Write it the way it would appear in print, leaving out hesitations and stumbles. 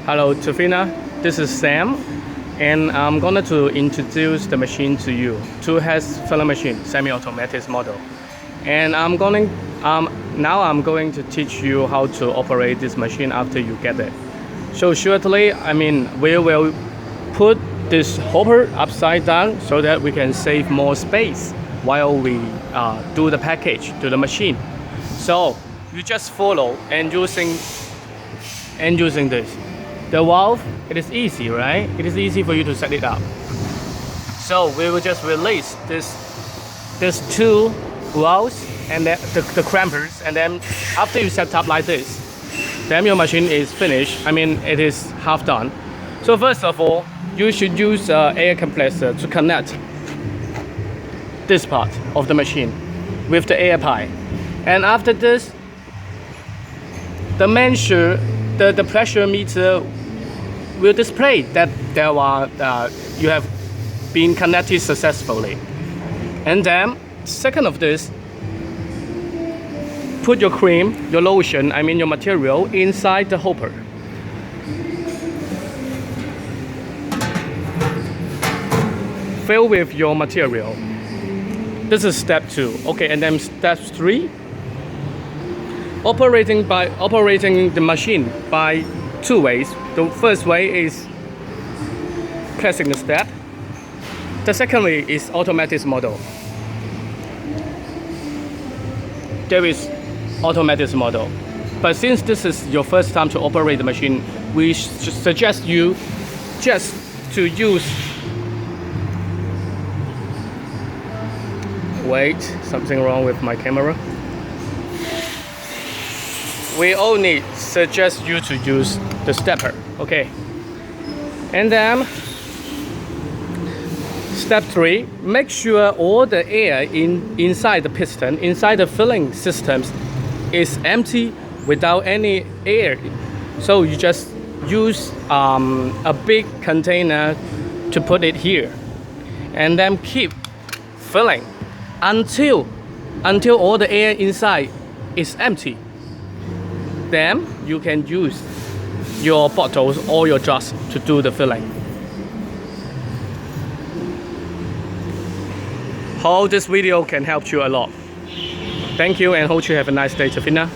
Hello, Tufina. This is Sam, and I'm going to introduce the machine to you. 2-head filling machine, semi-automatic model. And now I'm going to teach you how to operate this machine after you get it. So shortly, we will put this hopper upside down so that we can save more space while we do the package to the machine. So you just follow and using this. The valve, it is easy, right? It is easy for you to set it up. So we will just release this two valves and the clampers, and then after you set up like this, then your machine is finished. It is half done. So first of all, you should use air compressor to connect this part of the machine with the air pipe. And after this, the pressure meter will display that you have been connected successfully. And then, second of this, put your cream, your lotion, your material inside the hopper. Fill with your material. This is step 2. Okay, and then step 3. Operating the machine by 2 ways. The first way is pressing the step. The second way is automatic model. There is automatic model. But since this is your first time to operate the machine, we suggest you just to use. Wait, something wrong with my camera. We only suggest you to use the stepper, okay? And then step 3, make sure all the air inside the piston, inside the filling systems is empty without any air. So you just use a big container to put it here, and then keep filling until all the air inside is empty. Then you can use your bottles or your jars to do the filling. Hope this video can help you a lot. Thank you, and hope you have a nice day, Tafina.